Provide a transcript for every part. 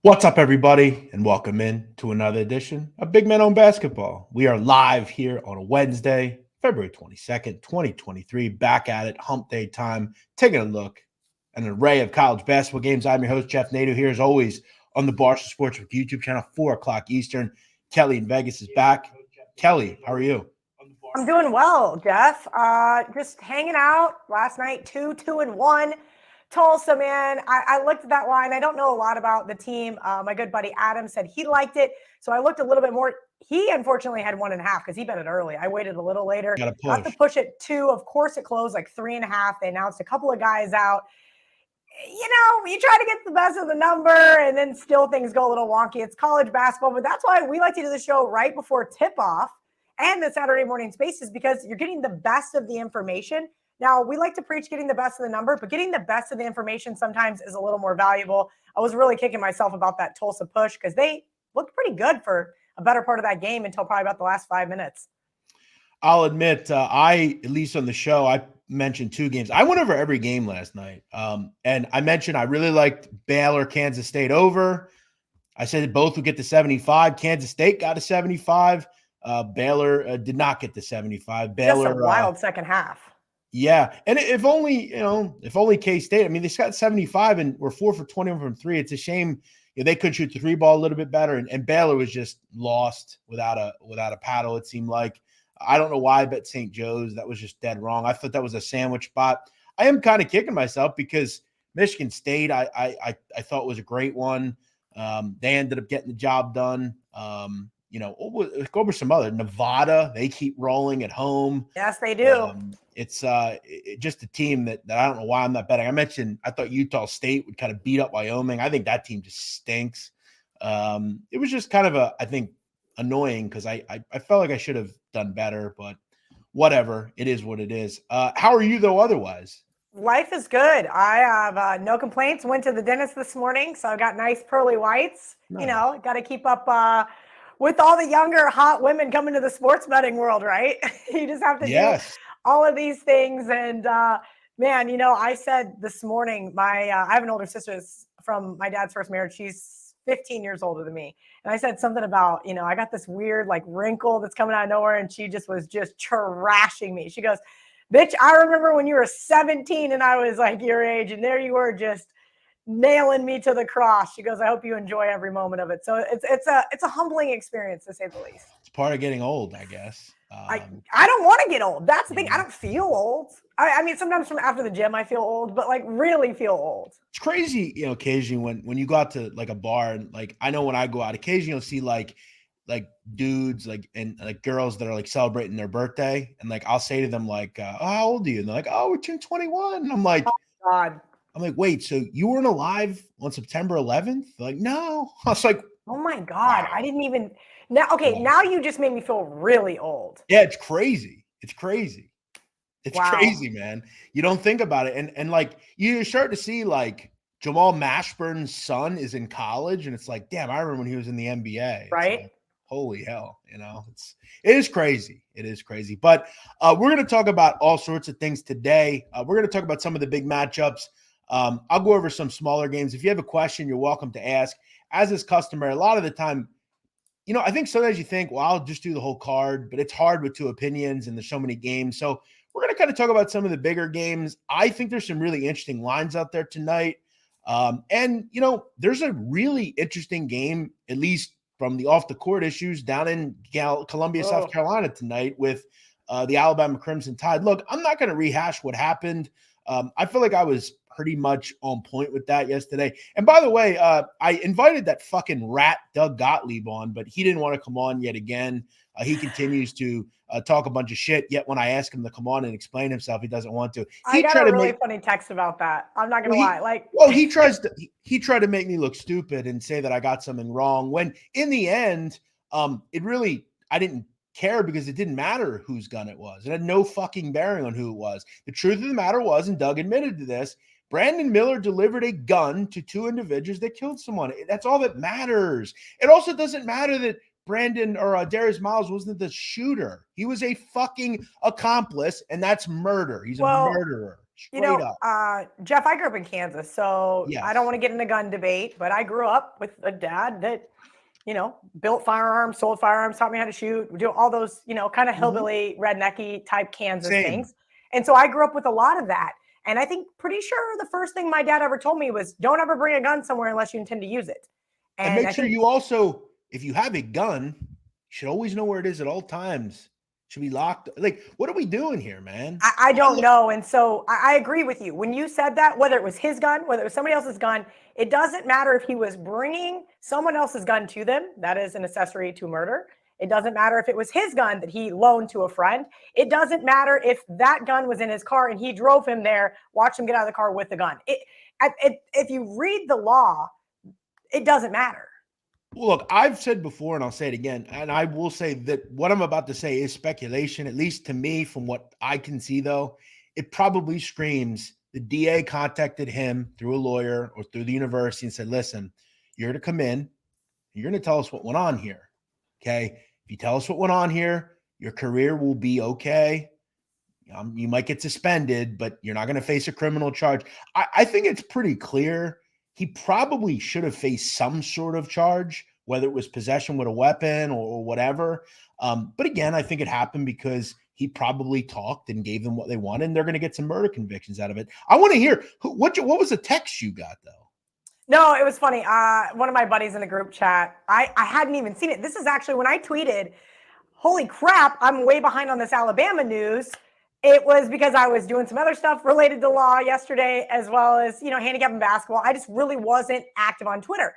What's up, everybody, and welcome in to another edition of Big Men on Basketball. We are live here on a Wednesday, February 22nd, 2023, back at it, hump day time, taking a look at an array of college basketball games. I'm your host, Jeff Nadu, here as always on the Barstool Sports YouTube channel, 4 o'clock Eastern. Kelly in Vegas is back. Kelly, how are you? I'm doing well, Jeff. Just hanging out last night, 2-1. Tulsa, man. I looked at that line. I don't know a lot about the team. My good buddy Adam said he liked it. So I looked a little bit more. He unfortunately had 1.5 because he bet it early. I waited a little later. Got to push it 2. Of course, it closed like 3.5. They announced a couple of guys out. You try to get the best of the number and then still things go a little wonky. It's college basketball, but that's why we like to do the show right before tip-off and the Saturday morning spaces, because you're getting the best of the information. Now, we like to preach getting the best of the number, but getting the best of the information sometimes is a little more valuable. I was really kicking myself about that Tulsa push because they looked pretty good for a better part of that game until probably about the last 5 minutes. I'll admit, at least on the show, I mentioned 2 games. I went over every game last night. And I mentioned I really liked Baylor, Kansas State over. I said both would get to 75. Kansas State got to 75. Baylor did not get to 75. Baylor, just a wild second half. Yeah. And if only K-State, I mean, they got 75 and were 4 for 20 from 3. It's a shame they could shoot the 3 ball a little bit better. And Baylor was just lost without a paddle, it seemed like. I don't know why I bet St. Joe's. That was just dead wrong. I thought that was a sandwich spot. I am kind of kicking myself because Michigan State, I thought was a great one. They ended up getting the job done. Go over some other. Nevada, they keep rolling at home. Yes, they do. It's just a team that I don't know why I'm not betting. I thought Utah State would kind of beat up Wyoming. I think that team just stinks. It was just kind of I think, annoying because I felt like I should have done better, but whatever. It is what it is. How are you, though, otherwise? Life is good. I have no complaints. Went to the dentist this morning, so I got nice pearly whites. Nice. Got to keep up with all the younger hot women coming to the sports betting world, right? You just have to do all of these things. And man, I said this morning, I have an older sister from my dad's first marriage. She's 15 years older than me. And I said something about, I got this weird like wrinkle that's coming out of nowhere. And she was trashing me. She goes, bitch, I remember when you were 17 and I was like your age, and there you were just nailing me to the cross. She goes, I hope you enjoy every moment of it. So it's a humbling experience, to say the least. It's part of getting old, I guess. I don't want to get old. That's the thing. I don't feel old. I mean, sometimes from after the gym, I feel old, but like really feel old. It's crazy, occasionally when you go out to like a bar and like, I know when I go out, occasionally you'll see like dudes and girls that are like celebrating their birthday. And like, I'll say to them like, oh, how old are you? And they're like, oh, we're turning 21. And I'm like, oh, God. I'm like, wait, so you weren't alive on September 11th? They're like, no. I was like, oh my God. Wow. I didn't even now. Okay. Now you just made me feel really old. Yeah. It's crazy. It's crazy, man. You don't think about it. And like, you start to see like Jamal Mashburn's son is in college, and it's like, damn, I remember when he was in the NBA. Right. Like, holy hell. It is crazy. It is crazy. But we're going to talk about all sorts of things today. We're going to talk about some of the big matchups. I'll go over some smaller games. If you have a question, you're welcome to ask. As is customary, a lot of the time, I think sometimes you think, well, I'll just do the whole card, but it's hard with 2 opinions and there's so many games. So we're going to kind of talk about some of the bigger games. I think there's some really interesting lines out there tonight. And there's a really interesting game, at least from the off the court issues, down in Columbia, South Carolina tonight with the Alabama Crimson Tide. Look, I'm not going to rehash what happened. I feel like I was pretty much on point with that yesterday. And by the way, I invited that fucking rat Doug Gottlieb on, but he didn't want to come on yet again. He continues to talk a bunch of shit, yet when I ask him to come on and explain himself, he doesn't want to. I got a really funny text about that. I'm not going to lie. He tried to make me look stupid and say that I got something wrong, when in the end, I didn't care because it didn't matter whose gun it was. It had no fucking bearing on who it was. The truth of the matter was, and Doug admitted to this, Brandon Miller delivered a gun to 2 individuals that killed someone. That's all that matters. It also doesn't matter that Brandon or Darius Miles wasn't the shooter. He was a fucking accomplice, and that's murder. He's a murderer. Straight up. Jeff, I grew up in Kansas, so Yes. I don't want to get in a gun debate, but I grew up with a dad that, built firearms, sold firearms, taught me how to shoot, do all those, kind of hillbilly, rednecky type Kansas things. And so I grew up with a lot of that. And I think pretty sure the first thing my dad ever told me was, don't ever bring a gun somewhere unless you intend to use it. And make sure you also, if you have a gun, you should always know where it is at all times. Should be locked. Like, what are we doing here, man? I don't know. And so I agree with you. When you said that, whether it was his gun, whether it was somebody else's gun, it doesn't matter if he was bringing someone else's gun to them. That is an accessory to murder. It doesn't matter if it was his gun that he loaned to a friend. It doesn't matter if that gun was in his car and he drove him there, watched him get out of the car with the gun. If you read the law, it doesn't matter. Well, look, I've said before, and I'll say it again, and I will say that what I'm about to say is speculation, at least to me, from what I can see, though. It probably screams the DA contacted him through a lawyer or through the university and said, listen, you're going to come in, you're going to tell us what went on here, okay? If you tell us what went on here, your career will be okay. You might get suspended, but you're not going to face a criminal charge. I think it's pretty clear he probably should have faced some sort of charge, whether it was possession with a weapon or whatever. But again, I think it happened because he probably talked and gave them what they wanted, and they're going to get some murder convictions out of it. I want to hear what was the text you got, though? No, it was funny. One of my buddies in the group chat, I hadn't even seen it. This is actually when I tweeted, holy crap, I'm way behind on this Alabama news. It was because I was doing some other stuff related to law yesterday, as well as, handicapping basketball. I just really wasn't active on Twitter.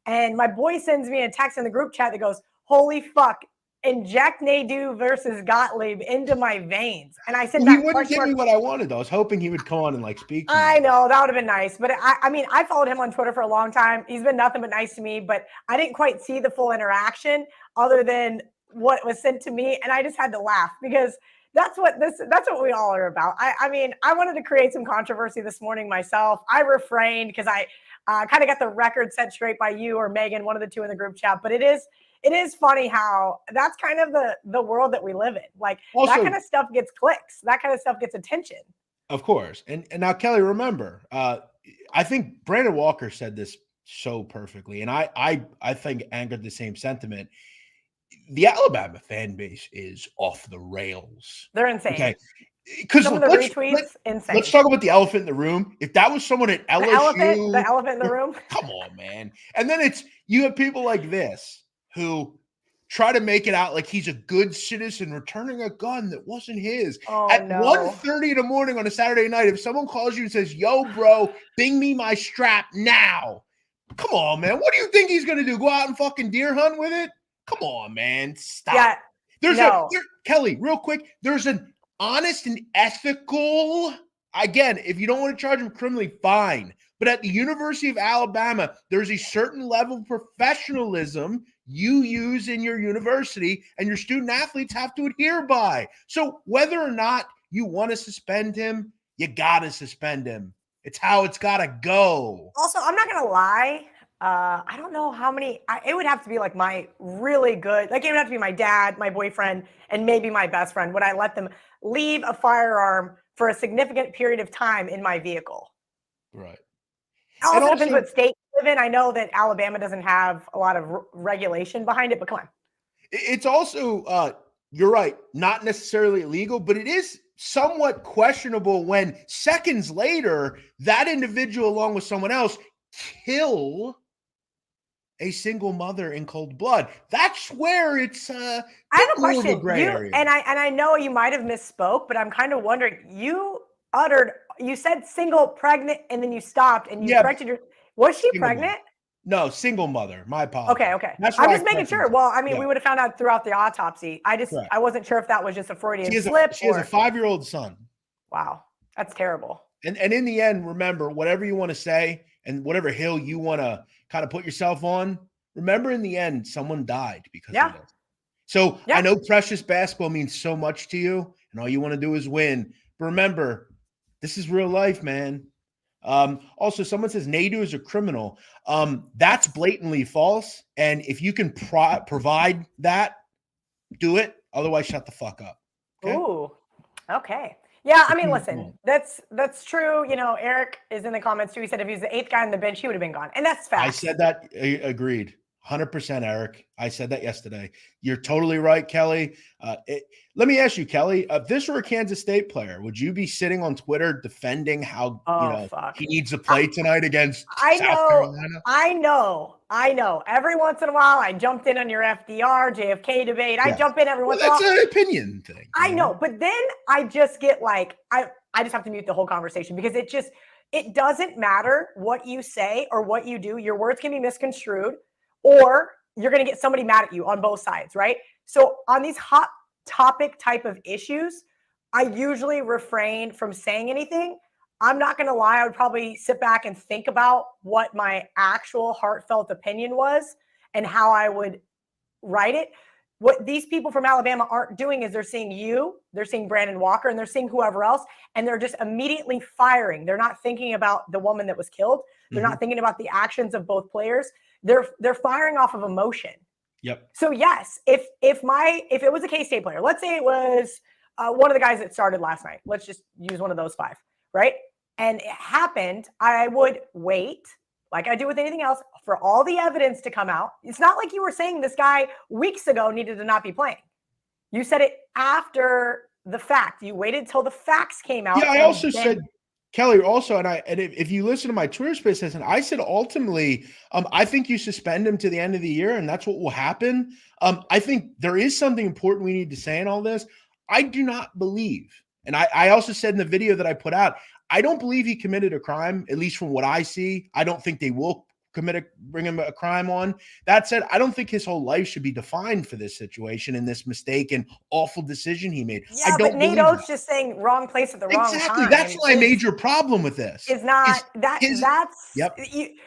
And my boy sends me a text in the group chat that goes, holy fuck, inject Nadu versus Gottlieb into my veins. And I said, he wouldn't give me what I wanted, though. I was hoping he would come on and speak to me. I know, that would have been nice. But I followed him on Twitter for a long time. He's been nothing but nice to me, but I didn't quite see the full interaction other than what was sent to me. And I just had to laugh because that's what we all are about. I wanted to create some controversy this morning myself. I refrained because I kind of got the record set straight by you or Megan, one of the two in the group chat. But it is funny how that's kind of the world that we live in. Like also, that kind of stuff gets clicks. That kind of stuff gets attention. Of course. And now, Kelly, remember, I think Brandon Walker said this so perfectly. And I think anchored the same sentiment. The Alabama fan base is off the rails. They're insane. Okay. Because insane. Let's talk about the elephant in the room. If that was someone at LSU, the elephant in the room. Come on, man. And then you have people like this who try to make it out like he's a good citizen returning a gun that wasn't his. At 1:30 in the morning on a Saturday night, if someone calls you and says, yo, bro, bing me my strap now. Come on, man. What do you think he's going to do? Go out and fucking deer hunt with it? Come on, man. Stop. Yeah, Kelly, real quick, there's an honest and ethical, again, if you don't want to charge him criminally, fine. But at the University of Alabama, there's a certain level of professionalism you use in your university and your student athletes have to adhere by. So whether or not you want to suspend him, you got to suspend him. It's how it's got to go. Also, I'm not going to lie. I don't know how many, it would have to be like my really good, like it would have to be my dad, my boyfriend, and maybe my best friend. Would I let them leave a firearm for a significant period of time in my vehicle? Right. It also depends what state you live in. I know that Alabama doesn't have a lot of regulation behind it, but come on. It's also, you're right, not necessarily illegal, but it is somewhat questionable when seconds later, that individual along with someone else kill a single mother in cold blood. That's where it's I have a question. I know you might have misspoke, but I'm kind of wondering, you said single pregnant and then you stopped and you corrected was she pregnant? Mother. No, single mother. My apologies. Okay. I'm just making sure. Well, we would have found out throughout the autopsy. I wasn't sure if that was just a Freudian slip. She has a 5-year-old son. Wow. That's terrible. And in the end, remember, whatever you want to say and whatever hill you want to kind of put yourself on, remember in the end, someone died because of this. So I know precious basketball means so much to you and all you want to do is win. But remember, this is real life, man. Also, someone says Nadu is a criminal. That's blatantly false. And if you can provide that, do it. Otherwise, shut the fuck up. Okay? Ooh, okay. Yeah, I mean, listen, that's true. You know, Eric is in the comments too. He said if he's the 8th guy on the bench, he would have been gone. And that's facts. I said that. Agreed. 100%, Eric. I said that yesterday. You're totally right, Kelly. Let me ask you, Kelly, if this were a Kansas State player, would you be sitting on Twitter defending how he needs to play tonight against South Carolina? I know. Every once in a while, I jumped in on your FDR, JFK debate. I jump in every once in a while. That's an opinion thing. I know, but then I just get like, I just have to mute the whole conversation because it doesn't matter what you say or what you do. Your words can be misconstrued or you're going to get somebody mad at you on both sides, right? So on these hot topic type of issues, I usually refrain from saying anything. I'm not going to lie. I would probably sit back and think about what my actual heartfelt opinion was and how I would write it. What these people from Alabama aren't doing is they're seeing Brandon Walker, and they're seeing whoever else, and they're just immediately firing. They're not thinking about the woman that was killed. They're not thinking about the actions of both players. They're firing off of emotion. Yep. So yes, if it was a K-State player, let's say it was one of the guys that started last night. Let's just use one of those 5, right? And it happened, I would wait, like I do with anything else, for all the evidence to come out. It's not like you were saying this guy weeks ago needed to not be playing. You said it after the fact. You waited till the facts came out. Yeah, I also said, Kelly, also, and if you listen to my Twitter space, I said ultimately, I think you suspend him to the end of the year, and that's what will happen. I think there is something important we need to say in all this. I do not believe, and I also said in the video that I put out, I don't believe he committed a crime, at least from what I see. I don't think they will bring him a crime on. That said, I don't think his whole life should be defined for this situation and this mistake and awful decision he made. Yeah, but Nate Oates just saying wrong place at the wrong time. Exactly. That's my major problem with this. Is not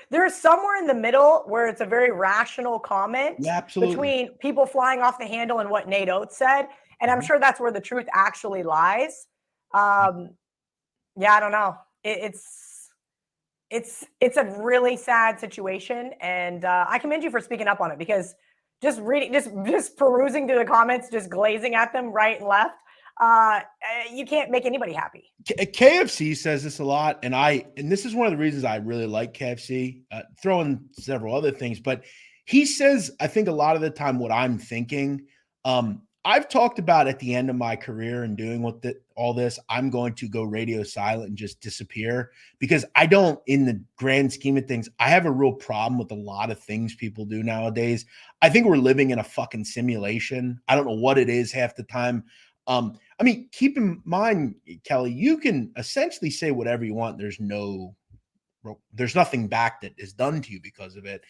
there's somewhere in the middle where it's a very rational comment between people flying off the handle and what Nate Oates said. And I'm sure that's where the truth actually lies. Yeah, I don't know. It's a really sad situation, and I commend you for speaking up on it because just reading, just perusing through the comments, just glazing at them right and left, you can't make anybody happy. KFC says this a lot, and this is one of the reasons I really like KFC. Throw in several other things, but he says I think a lot of the time what I'm thinking. I've talked about at the end of my career and doing all this, I'm going to go radio silent and just disappear because I don't, in the grand scheme of things, I have a real problem with a lot of things people do nowadays. I think we're living in a fucking simulation. I don't know what it is half the time. I mean, keep in mind, Kelly, you can essentially say whatever you want. There's nothing back that is done to you because of it.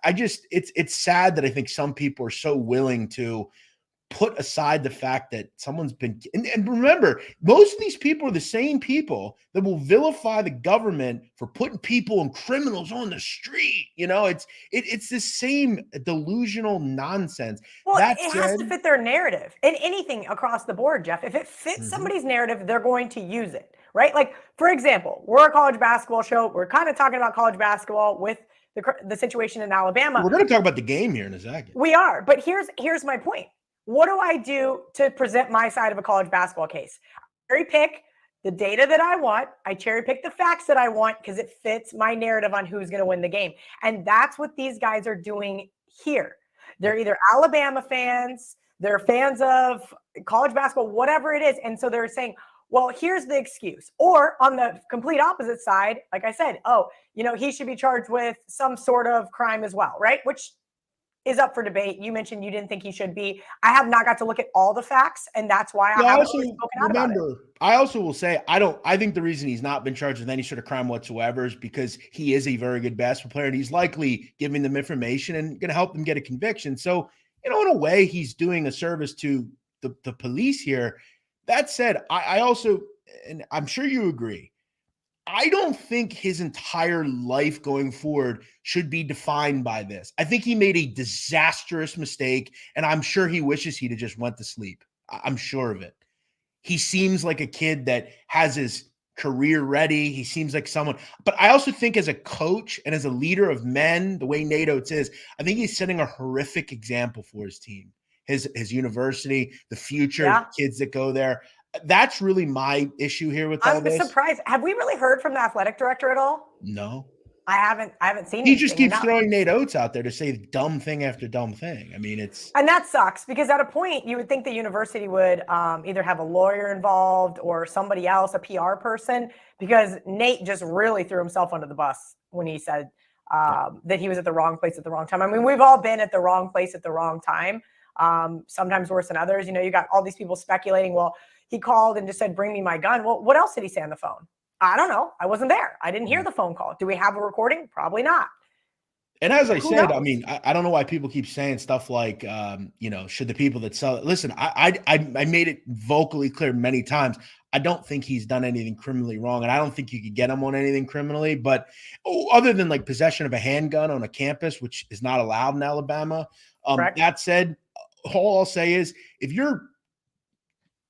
It's sad that I think some people are so willing to put aside the fact that someone's been, and remember, most of these people are the same people that will vilify the government for putting people and criminals on the street. You know, it's the same delusional nonsense. Well, it has to fit their narrative and anything across the board, Jeff. If it fits somebody's narrative, they're going to use it, right? Like, for example, we're a college basketball show. We're kind of talking about college basketball with the situation in Alabama. We're going to talk about the game here in a second. We are, but here's my point. What do I do to present my side of a college basketball case? I cherry pick the data that I want. I cherry pick the facts that I want because it fits my narrative on who's going to win the game. And that's what these guys are doing here. They're either Alabama fans, they're fans of college basketball, whatever it is. And so they're saying, well, here's the excuse. Or on the complete opposite side, like I said, he should be charged with some sort of crime as well, right? Which is up for debate. You mentioned you didn't think he should be. I have not got to look at all the facts, and that's why I haven't really spoken out about it. I also will say I think the reason he's not been charged with any sort of crime whatsoever is because he is a very good basketball player, and he's likely giving them information and going to help them get a conviction. So, in a way, he's doing a service to the police here. That said, I also, and I'm sure you agree, I don't think his entire life going forward should be defined by this. I think he made a disastrous mistake, and I'm sure he wishes he'd have just went to sleep. I'm sure of it. He seems like a kid that has his career ready. He seems like someone, but I also think as a coach and as a leader of men, the way Nate Oates is, I think he's setting a horrific example for his team, his university, the future kids that go there. That's really my issue here with all I'm this. surprised. Have we really heard from the athletic director at all? No. I haven't seen He anything. just keeps throwing Nate Oates out there to say dumb thing after dumb thing. I mean, and that sucks because at a point you would think the university would either have a lawyer involved or somebody else, a PR person, because Nate just really threw himself under the bus when he said that he was at the wrong place at the wrong time. I mean, we've all been at the wrong place at the wrong time, sometimes worse than others. You know, you got all these people speculating, well, he called and just said, bring me my gun. Well, what else did he say on the phone? I don't know. I wasn't there. I didn't hear the phone call. Do we have a recording? Probably not. And as I said, I mean, I don't know why people keep saying stuff like, you know, should the people that sell it listen? I made it vocally clear many times. I don't think he's done anything criminally wrong, and I don't think you could get him on anything criminally. But other than like possession of a handgun on a campus, which is not allowed in Alabama. That said, all I'll say is, if you're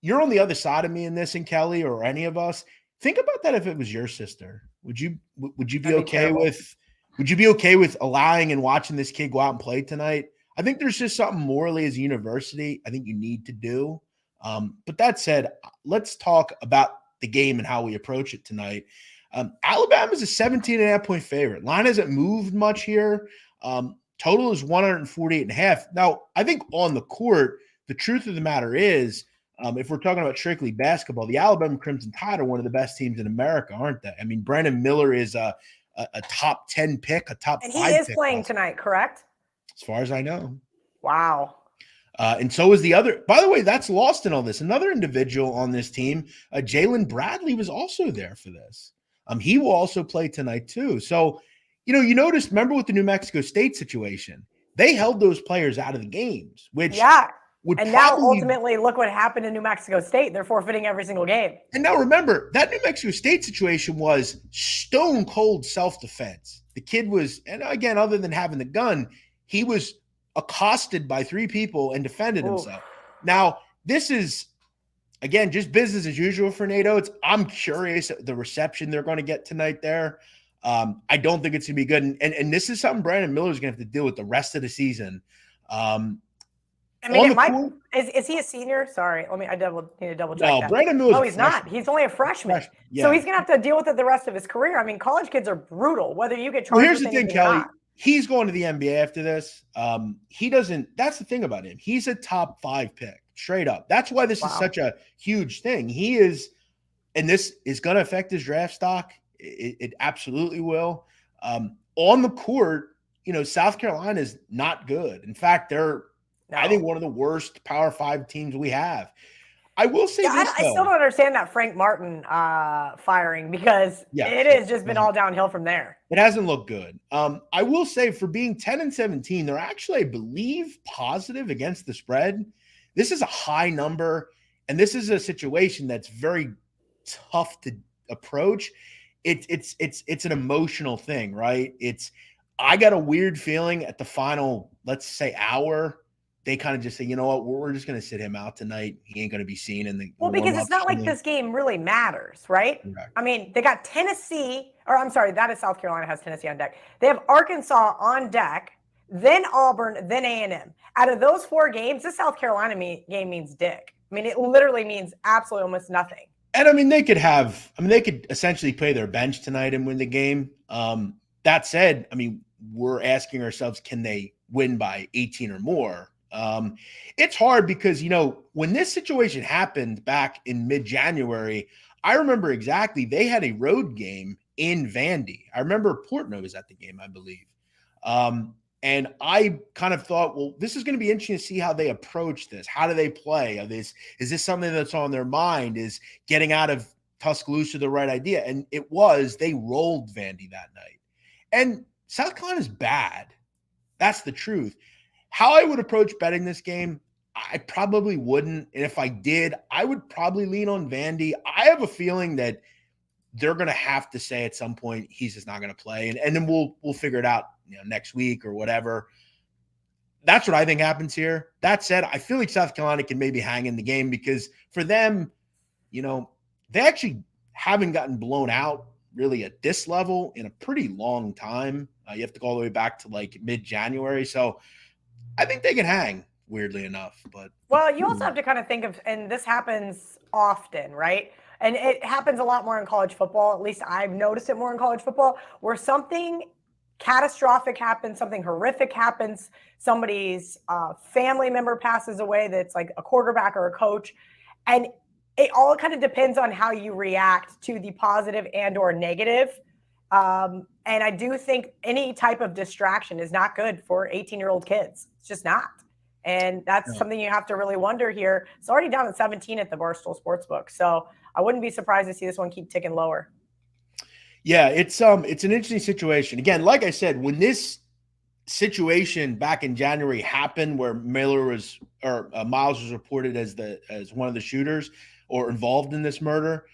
on the other side of me in this, and Kelly or any of us, think about that. If it was your sister, would you be okay with? Would you be okay with allowing and watching this kid go out and play tonight? I think there's just something morally as a university I think you need to do. But that said, let's talk about the game and how we approach it tonight. Alabama's a 17.5-point favorite. Line hasn't moved much here. Total is 148.5. Now, I think on the court, the truth of the matter is, if we're talking about strictly basketball, the Alabama Crimson Tide are one of the best teams in America, aren't they? I mean, Brandon Miller is a top 10 pick, a top 5 pick. And he is playing tonight, correct? As far as I know. Wow. And so is the other. By the way, that's lost in all this. Another individual on this team, Jalen Bradley, was also there for this. He will also play tonight too. So, you know, you notice, remember with the New Mexico State situation, they held those players out of the games, which and now ultimately look what happened in New Mexico State. They're forfeiting every single game. And now remember, that New Mexico State situation was stone cold self-defense. The kid was, and again, other than having the gun, he was accosted by 3 people and defended himself. Now, this is, again, just business as usual for Nate Oates. I'm curious the reception they're going to get tonight there. I don't think it's going to be good. And this is something Brandon Miller is going to have to deal with the rest of the season. I mean, is he a senior? Sorry, I need to double check. No, that. Brandon Miller's he's not. He's only a freshman. Yeah. So he's going to have to deal with it the rest of his career. I mean, college kids are brutal, whether you get charged. Well, here's the thing, Kelly. He's going to the NBA after this. He doesn't. That's the thing about him. He's a top 5 pick, straight up. That's why this is such a huge thing. He is, and this is going to affect his draft stock. It absolutely will. On the court, you know, South Carolina is not good. In fact, they're I think one of the worst Power 5 teams we have. I will say this, I still don't understand that Frank Martin firing, because it has just been all downhill from there. It hasn't looked good. I will say, for being 10-17, they're actually, I believe, positive against the spread. This is a high number, and this is a situation that's very tough to approach. It's an emotional thing, right? I got a weird feeling at the final, let's say, hour, they kind of just say, you know what, we're just going to sit him out tonight. He ain't going to be seen in the because it's not like this game really matters, right? Correct. I mean, they got Tennessee, or I'm sorry, that is South Carolina has Tennessee on deck. They have Arkansas on deck, then Auburn, then A&M. Out of those 4 games, this South Carolina game means dick. I mean, it literally means absolutely almost nothing. And I mean, they could essentially play their bench tonight and win the game. That said, I mean, we're asking ourselves, can they win by 18 or more? It's hard because, you know, when this situation happened back in mid-January, I remember exactly, they had a road game in Vandy. I remember Portnoy was at the game, I believe. And I kind of thought, well, this is going to be interesting to see how they approach this. How do they play? Is this something that's on their mind? Is getting out of Tuscaloosa the right idea? And it was. They rolled Vandy that night. And South Carolina's bad. That's the truth. How I would approach betting this game, I probably wouldn't. And if I did, I would probably lean on Vandy. I have a feeling that they're going to have to say at some point he's just not going to play. And then we'll figure it out, you know, next week or whatever. That's what I think happens here. That said, I feel like South Carolina can maybe hang in the game, because for them, you know, they actually haven't gotten blown out really at this level in a pretty long time. You have to go all the way back to like mid-January. So I think they can hang. weirdly enough. But well, you also have to kind of think of, and this happens often, right? And it happens a lot more in college football. At least I've noticed it more in college football, where something catastrophic happens, something horrific happens, somebody's family member passes away that's like a quarterback or a coach, and it all kind of depends on how you react to the positive and or negative. And I do think any type of distraction is not good for 18-year-old kids. It's just not. And that's something you have to really wonder here. It's already down at 17 at the Barstool Sportsbook. So I wouldn't be surprised to see this one keep ticking lower. Yeah, it's an interesting situation. Again, like I said, when this situation back in January happened, where Miles was reported as one of the shooters or involved in this murder,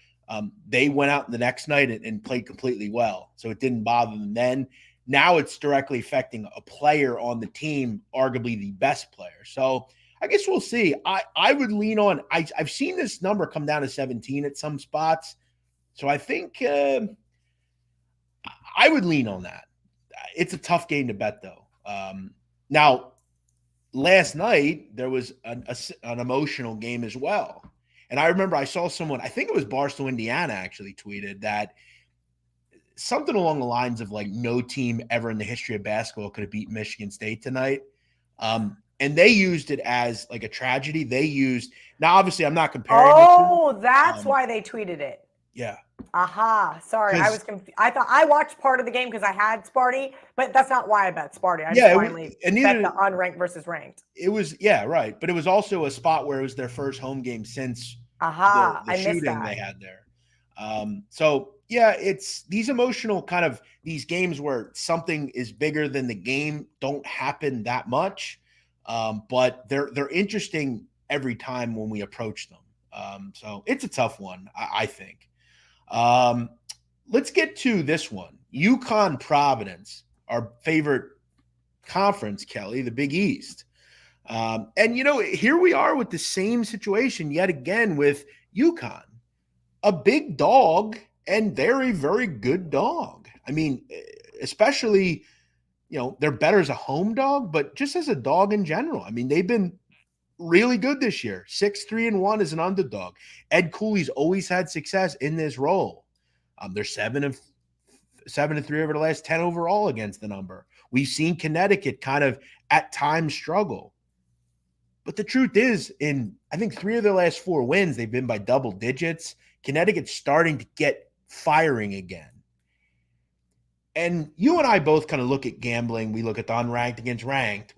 they went out the next night and played completely well, so it didn't bother them then. Now it's directly affecting a player on the team, arguably the best player. So I guess we'll see. I would lean on. I've seen this number come down to 17 at some spots, so I think I would lean on that. It's a tough game to bet, though. Now, last night there was an emotional game as well, and I remember I saw someone, I think it was Barstool, Indiana, actually tweeted that something along the lines of like, no team ever in the history of basketball could have beat Michigan State tonight. And they used it as like a tragedy. Now obviously I'm not comparing. Oh, that's why they tweeted it. Yeah. Aha. Sorry. I was confused. I thought I watched part of the game because I had Sparty, but that's not why I bet Sparty. I just finally bet the unranked versus ranked. It was, yeah, right. But it was also a spot where it was their first home game since the shooting they had there. So yeah, it's these emotional kind of these games where something is bigger than the game don't happen that much. But they're interesting every time when we approach them. So it's a tough one, I think. Let's get to this one. UConn Providence, our favorite conference, Kelly, the Big East. And here we are with the same situation yet again with UConn. A big dog and very, very good dog. I mean, especially, they're better as a home dog, but just as a dog in general. I mean, they've been really good this year. 6-3-1 as an underdog. Ed Cooley's always had success in this role. They're 7-3 over the last 10 overall against the number. We've seen Connecticut kind of at times struggle. But the truth is, in I think 3 of their last 4 wins, they've been by double digits. Connecticut's starting to get firing again. And you and I both kind of look at gambling. We look at the unranked against ranked.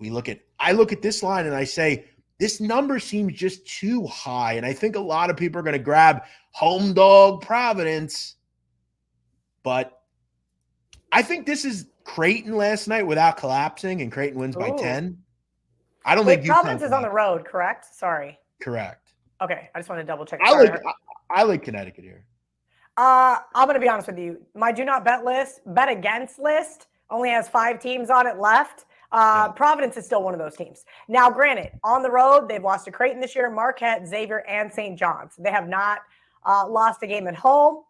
I look at this line and I say, this number seems just too high. And I think a lot of people are going to grab home dog Providence. But I think this is Creighton last night without collapsing, and Creighton wins by 10. I don't think Providence is on the road, correct? Sorry. Correct. Okay, I just want to double check. I like Connecticut here. I'm going to be honest with you. My do not bet against list only has 5 teams on it left. Providence is still one of those teams. Now, granted, on the road, they've lost to Creighton this year, Marquette, Xavier, and St. John's. They have not lost a game at home.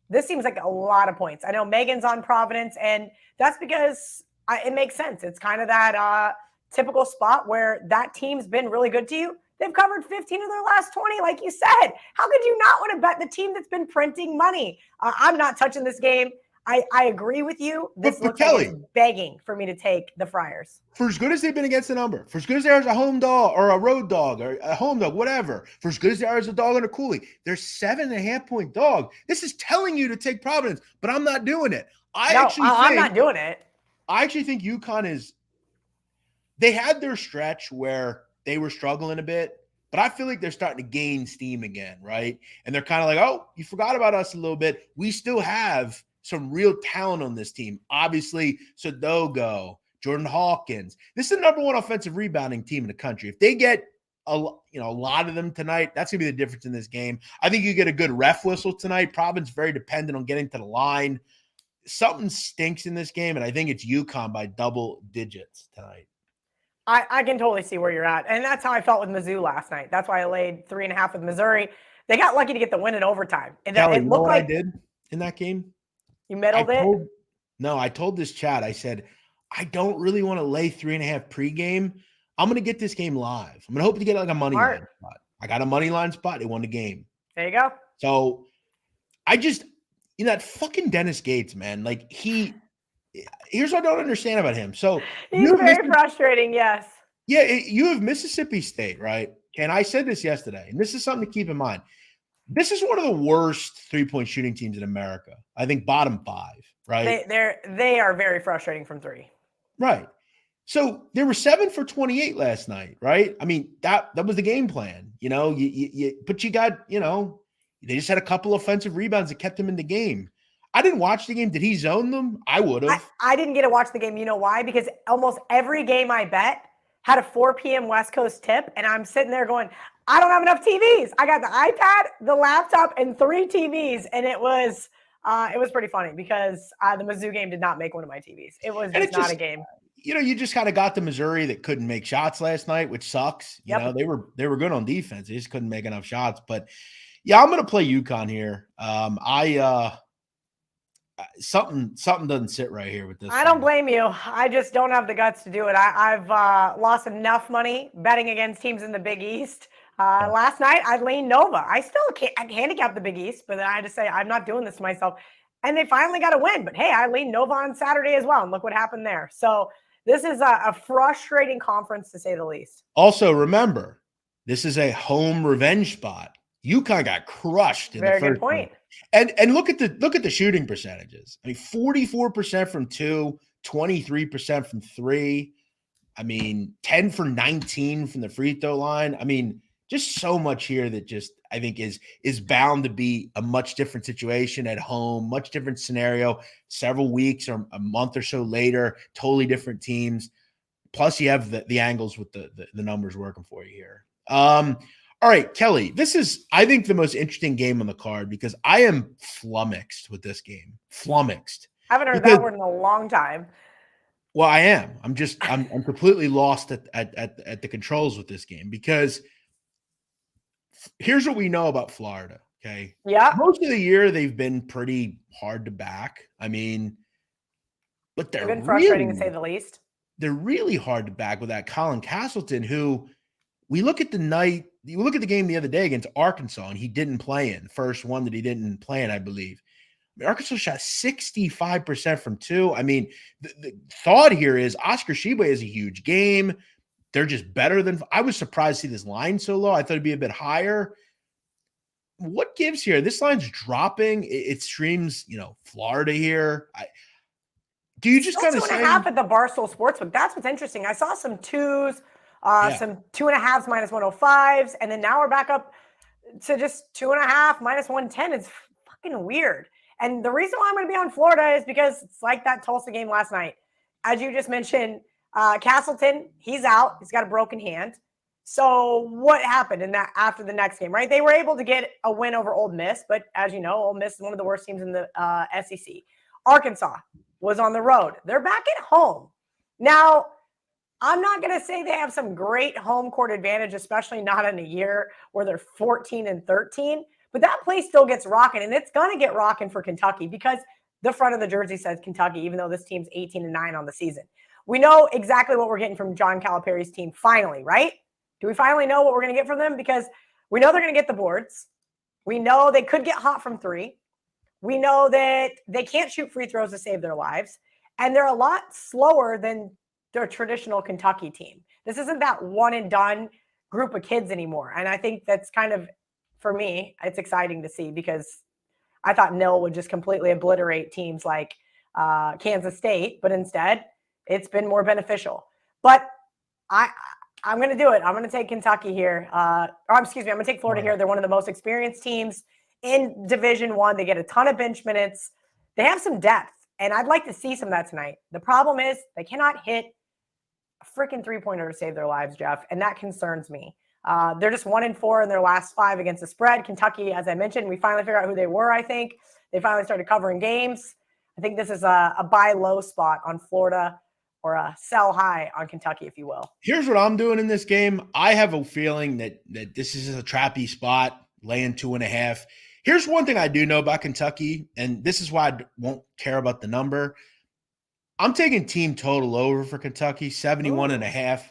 This seems like a lot of points. I know Megan's on Providence, and that's because it makes sense. It's kind of that typical spot where that team's been really good to you. They've covered 15 of their last 20, like you said. How could you not want to bet the team that's been printing money? I'm not touching this game. I agree with you. This looks like it's begging for me to take the Friars. For as good as they've been against the number, for as good as they are as a home dog or a road dog or a home dog, whatever, for as good as they are as a dog on a Cooley, they're 7.5-point dog. This is telling you to take Providence, but I'm not doing it. I'm not doing it. I actually think UConn they had their stretch where they were struggling a bit, but I feel like they're starting to gain steam again, right? And they're kind of like, oh, you forgot about us a little bit. We still have some real talent on this team. Obviously, Sodogo, Jordan Hawkins. This is the number 1 offensive rebounding team in the country. If they get a lot of them tonight, that's going to be the difference in this game. I think you get a good ref whistle tonight. Providence very dependent on getting to the line. Something stinks in this game, and I think it's UConn by double digits tonight. I can totally see where you're at. And that's how I felt with Mizzou last night. That's why I laid 3.5 with Missouri. They got lucky to get the win in overtime. And Kelly, it looked like I did in that game. You middled it? No, I told this chat, I said, I don't really want to lay 3.5 pregame. I'm going to get this game live. I'm going to hope to get like a money line spot. I got a money line spot. They won the game. There you go. So I just, that fucking Dennis Gates, man, like here's what I don't understand about him. So he's very frustrating. Yes. Yeah. You have Mississippi State, right? And I said this yesterday, and this is something to keep in mind. This is one of the worst 3-point shooting teams in America. I think bottom 5, right? They are very frustrating from 3. Right. So they were 7 for 28 last night, right? I mean, that was the game plan, but you got, they just had a couple offensive rebounds that kept them in the game. I didn't watch the game. Did he zone them? I would have. I didn't get to watch the game. You know why? Because almost every game I bet had a 4 p.m. West Coast tip, and I'm sitting there going, I don't have enough TVs. I got the iPad, the laptop, and 3 TVs, and it was pretty funny because the Mizzou game did not make one of my TVs. It was just not a game. You just kind of got the Missouri that couldn't make shots last night, which sucks. They were good on defense. They just couldn't make enough shots. But yeah, I'm going to play UConn here. Something doesn't sit right here with this. I don't blame you. I just don't have the guts to do it. I've lost enough money betting against teams in the Big East. Last night I leaned Nova. I still can't handicap the Big East, but then I just say I'm not doing this to myself. And they finally got a win. But hey, I leaned Nova on Saturday as well, and look what happened there. So this is a frustrating conference, to say the least. Also, remember, this is a home revenge spot. UConn got crushed in the first. Very good point. And look at the shooting percentages. I mean, 44% from 2, 23% from 3. I mean, 10 for 19 from the free throw line. I mean, just so much here that just I think is bound to be a much different situation at home, much different scenario. Several weeks or a month or so later, totally different teams. Plus, you have the angles with the numbers working for you here. All right, Kelly, this is, I think, the most interesting game on the card because I am flummoxed with this game. Flummoxed. I haven't heard that word in a long time. Well, I am. I'm completely lost at the controls with this game because here's what we know about Florida, okay? Yeah. Most of the year, they've been pretty hard to back. I mean, but they've been frustrating to say the least. They're really hard to back with that Colin Castleton, who we look at you look at the game the other day against Arkansas, and he didn't play in. First one that he didn't play in, I believe. I mean, Arkansas shot 65% from 2. I mean, the thought here is Oscar Tshiebwe is a huge game. They're just better than – I was surprised to see this line so low. I thought it'd be a bit higher. What gives here? This line's dropping. It streams, Florida here. Do you just kind of say – 2.5 at the Barstool Sportsbook. That's what's interesting. I saw some 2s. Some 2.5s minus 105s, and then now we're back up to just 2.5 minus 110. It's fucking weird. And the reason why I'm going to be on Florida is because it's like that Tulsa game last night. As you just mentioned, Castleton, he's out. He's got a broken hand. So what happened in that after the next game, right? They were able to get a win over Ole Miss, but as you know, Ole Miss is one of the worst teams in the SEC. Arkansas was on the road. They're back at home. Now, I'm not going to say they have some great home court advantage, especially not in a year where they're 14-13, but that place still gets rocking, and it's going to get rocking for Kentucky because the front of the jersey says Kentucky, even though this team's 18-9 on the season. We know exactly what we're getting from John Calipari's team finally, right? Do we finally know what we're going to get from them? Because we know they're going to get the boards. We know they could get hot from 3. We know that they can't shoot free throws to save their lives, and they're a lot slower than their traditional Kentucky team. This isn't that one and done group of kids anymore. And I think that's kind of, for me, it's exciting to see because I thought Nil would just completely obliterate teams like Kansas State, but instead it's been more beneficial. But I'm going to do it. I'm going to take Kentucky here. I'm going to take Florida here. They're one of the most experienced teams in Division I. They get a ton of bench minutes. They have some depth, and I'd like to see some of that tonight. The problem is they cannot hit a freaking 3-pointer to save their lives, Jeff, and that concerns me. They're just 1-4 in their last 5 against the spread. Kentucky, as I mentioned, we finally figured out who they were, I think. They finally started covering games. I think this is a buy low spot on Florida or a sell high on Kentucky, if you will. Here's what I'm doing in this game. I have a feeling that this is a trappy spot, laying 2.5. Here's one thing I do know about Kentucky, and this is why I won't care about the number. I'm taking team total over for Kentucky, 71.5.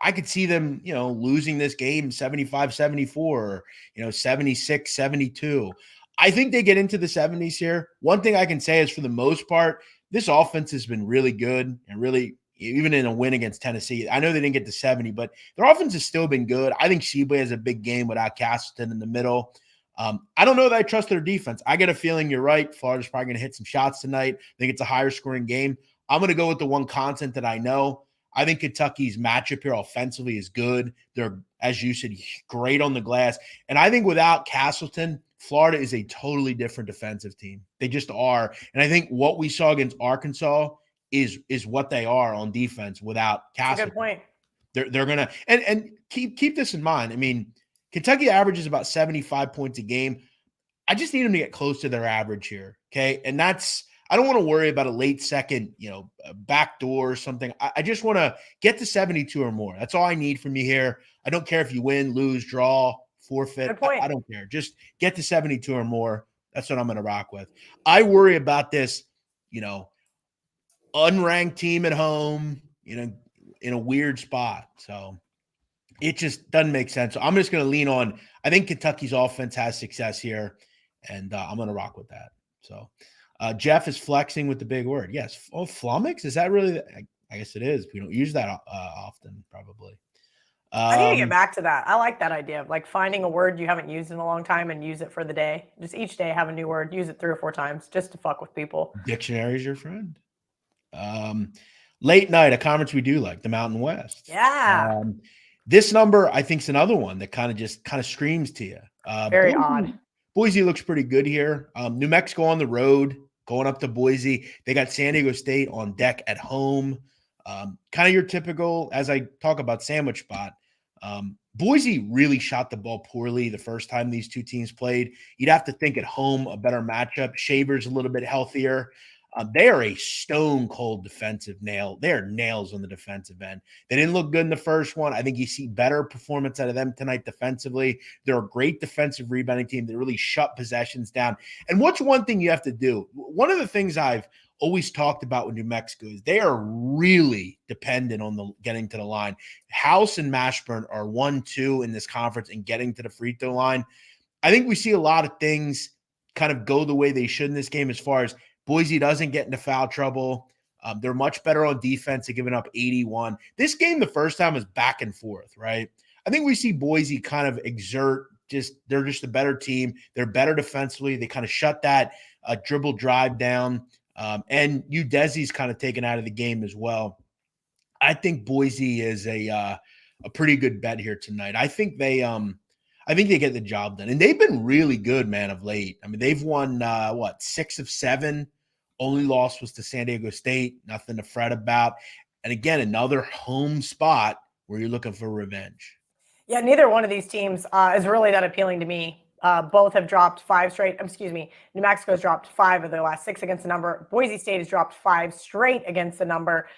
I could see them, losing this game 75-74, or, 76-72. I think they get into the 70s here. One thing I can say is, for the most part, this offense has been really good, and really, even in a win against Tennessee. I know they didn't get to 70, but their offense has still been good. I think Sheba has a big game without Castleton in the middle. I don't know that I trust their defense. I get a feeling you're right. Florida's probably going to hit some shots tonight. I think it's a higher scoring game. I'm going to go with the one constant that I know. I think Kentucky's matchup here offensively is good. They're, as you said, great on the glass. And I think without Castleton, Florida is a totally different defensive team. They just are. And I think what we saw against Arkansas is what they are on defense without Castleton. That's a good point. They're gonna and keep this in mind. I mean, Kentucky averages about 75 points a game. I just need them to get close to their average here. Okay. And I don't want to worry about a late second, a backdoor or something. I just want to get to 72 or more. That's all I need from you here. I don't care if you win, lose, draw, forfeit. Good point. I don't care. Just get to 72 or more. That's what I'm going to rock with. I worry about this, unranked team at home, in a weird spot. So it just doesn't make sense. So I'm just going to lean on, I think Kentucky's offense has success here, and I'm going to rock with that. So Jeff is flexing with the big word. Yes. Oh, flummox? Is that really? I guess it is. We don't use that often, probably. I need to get back to that. I like that idea of like finding a word you haven't used in a long time and use it for the day. Just each day have a new word, use it 3 or 4 times just to fuck with people. Dictionary is your friend. Late night, a conference we do like, the Mountain West. Yeah. This number, I think, is another one that kind of screams to you. Very odd. Boise looks pretty good here. New Mexico on the road, going up to Boise. They got San Diego State on deck at home. Kind of your typical, as I talk about, sandwich spot. Boise really shot the ball poorly the first time these two teams played. You'd have to think at home a better matchup. Shaver's a little bit healthier. They are a stone cold defensive nail. They are nails on the defensive end. They didn't look good in the first one. I think you see better performance out of them tonight defensively. They're a great defensive rebounding team. They really shut possessions down. And what's one thing you have to do? One of the things I've always talked about with New Mexico is they are really dependent on the getting to the line. House and Mashburn are 1-2 in this conference and getting to the free throw line. I think we see a lot of things kind of go the way they should in this game, as far as Boise doesn't get into foul trouble. They're much better on defense. They're giving up 81. This game, the first time, was back and forth, right? I think we see Boise kind of exert. They're just a better team. They're better defensively. They kind of shut that dribble drive down. And Udesi's kind of taken out of the game as well. I think Boise is a pretty good bet here tonight. I think they get the job done. And they've been really good, man, of late. I mean, they've won 6 of 7. Only loss was to San Diego State. Nothing to fret about. And again, another home spot where you're looking for revenge. Yeah, neither one of these teams is really that appealing to me. Both have dropped 5 straight. New Mexico's dropped 5 of their last 6 against the number. Boise State has dropped 5 straight against the number.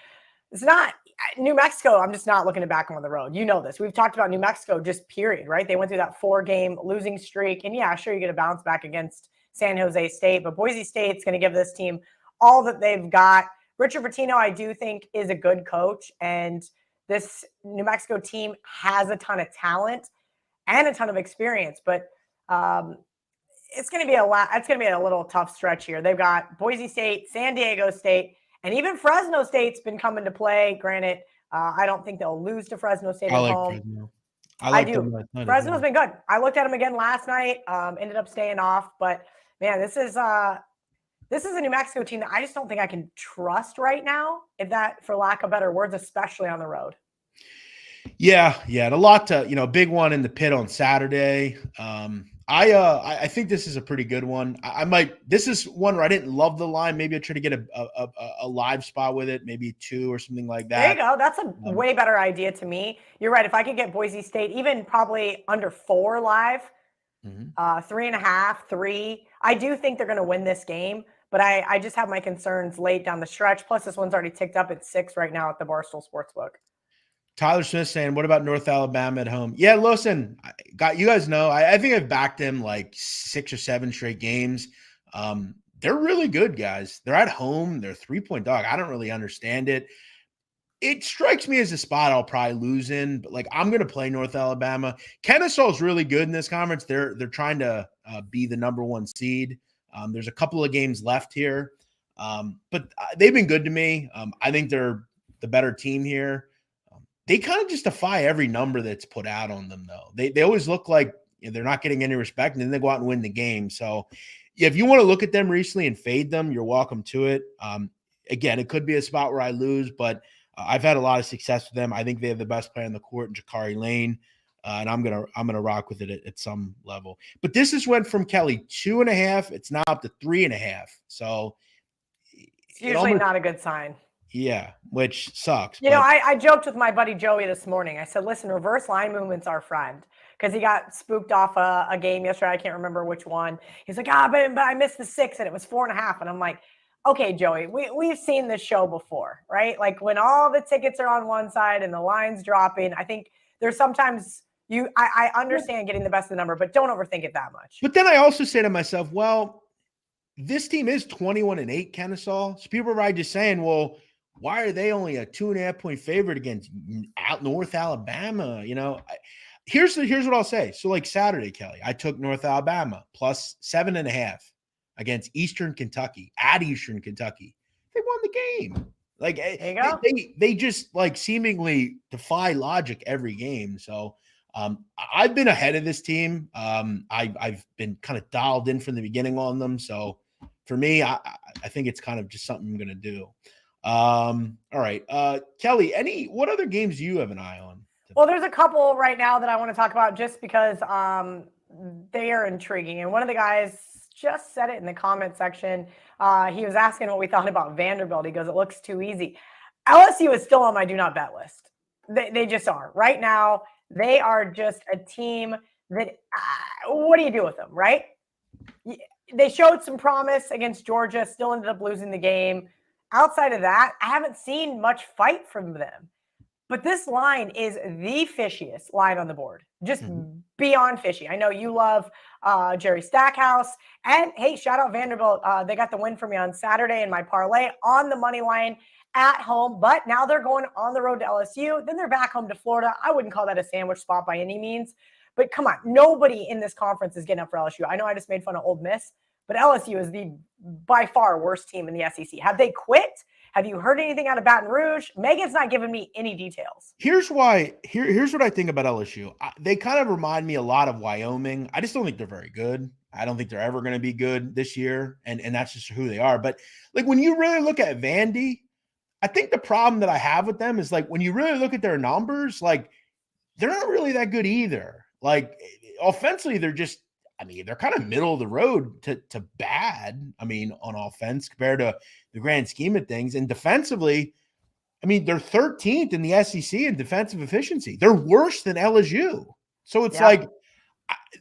It's not New Mexico. I'm just not looking to back them on the road. You know this. We've talked about New Mexico just period, right? They went through that 4-game losing streak. And yeah, sure, you get a bounce back against San Jose State, but Boise State's going to give this team all that they've got. Richard Pitino, I do think, is a good coach. And this New Mexico team has a ton of talent and a ton of experience, but it's going to be a little tough stretch here. They've got Boise State, San Diego State, and even Fresno State's been coming to play. Granted, I don't think they'll lose to Fresno State at home. Fresno. I do. Fresno's been good. I looked at them again last night. Ended up staying off, but man, this is a New Mexico team that I just don't think I can trust right now, if that, for lack of better words, especially on the road. Yeah, and a lot to, big one in the pit on Saturday. I think this is a pretty good one. This is one where I didn't love the line. Maybe I try to get a live spot with it, maybe 2 or something like that. There you go. That's a way better idea to me. You're right. If I could get Boise State, even probably under 4 live, 3.5, 3, I do think they're going to win this game. But I just have my concerns late down the stretch. Plus, this one's already ticked up at 6 right now at the Barstool Sportsbook. Tyler Smith saying, what about North Alabama at home? Yeah, listen, you guys know, I think I've backed them like 6 or 7 straight games. They're really good, guys. They're at home. They're 3-point dog. I don't really understand it. It strikes me as a spot I'll probably lose in, but like I'm going to play North Alabama. Kennesaw is really good in this conference. They're trying to be the number one seed. There's a couple of games left here, but they've been good to me. I think they're the better team here. They kind of just defy every number that's put out on them, though. They always look like they're not getting any respect, and then they go out and win the game. So, yeah, if you want to look at them recently and fade them, you're welcome to it. Again, it could be a spot where I lose, but I've had a lot of success with them. I think they have the best player on the court, Jakari Lane, and I'm gonna rock with it at some level. But this has went from Kelly 2.5. It's now up to 3.5. So it's usually not a good sign. Yeah, which sucks. You know, I joked with my buddy Joey this morning. I said, listen, reverse line movement's our friend, because he got spooked off a game yesterday. I can't remember which one. He's like, but I missed the 6 and it was 4.5. And I'm like, okay, Joey, we've seen this show before, right? Like when all the tickets are on one side and the line's dropping, I think there's sometimes I understand getting the best of the number, but don't overthink it that much. But then I also say to myself, well, this team is 21-8, Kennesaw. So people are probably just saying, well, why are they only a 2.5-point favorite against North Alabama? You know, here's what I'll say. So like Saturday, Kelly, I took North Alabama plus 7.5 against Eastern Kentucky at Eastern Kentucky. They won the game. Like they just like seemingly defy logic every game. So I've been ahead of this team. I've been kind of dialed in from the beginning on them. So for me, I think it's kind of just something I'm going to do. All right. Kelly, what other games do you have an eye on? Well, there's a couple right now that I want to talk about just because they are intriguing. And one of the guys just said it in the comment section. He was asking what we thought about Vanderbilt. He goes, it looks too easy. LSU is still on my do not bet list. They just are. Right now, they are just a team that, what do you do with them, right? They showed some promise against Georgia, still ended up losing the game. Outside of that, I haven't seen much fight from them. But this line is the fishiest line on the board, just beyond fishy. I know you love Jerry Stackhouse. And, hey, shout out Vanderbilt. They got the win for me on Saturday in my parlay on the money line at home. But now they're going on the road to LSU. Then they're back home to Florida. I wouldn't call that a sandwich spot by any means. But come on, nobody in this conference is getting up for LSU. I know I just made fun of Ole Miss, but LSU is the by far worst team in the SEC. Have they quit? Have you heard anything out of Baton Rouge? Megan's not giving me any details. Here's what I think about LSU. They kind of remind me a lot of Wyoming. I just don't think they're very good. I don't think they're ever going to be good this year, and that's just who they are. But like when you really look at Vandy, I think the problem that I have with them is like when you really look at their numbers, like they're not really that good either. Like offensively, they're kind of middle of the road to bad. I mean, on offense compared to the grand scheme of things. And defensively, I mean, they're 13th in the SEC in defensive efficiency. They're worse than LSU. So it's like,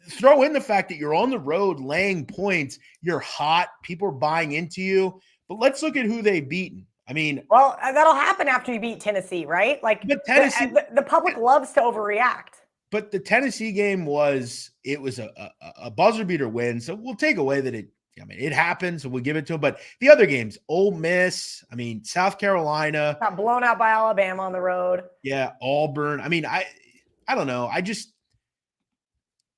throw in the fact that you're on the road laying points. You're hot. People are buying into you. But let's look at who they've beaten. I mean, well, that'll happen after you beat Tennessee, right? Like Tennessee, the public loves to overreact. But the Tennessee game was a buzzer beater win. So we'll take away that it happened. So we'll give it to them. But the other games, Ole Miss, South Carolina. Got blown out by Alabama on the road. Yeah, Auburn. I mean, I don't know. I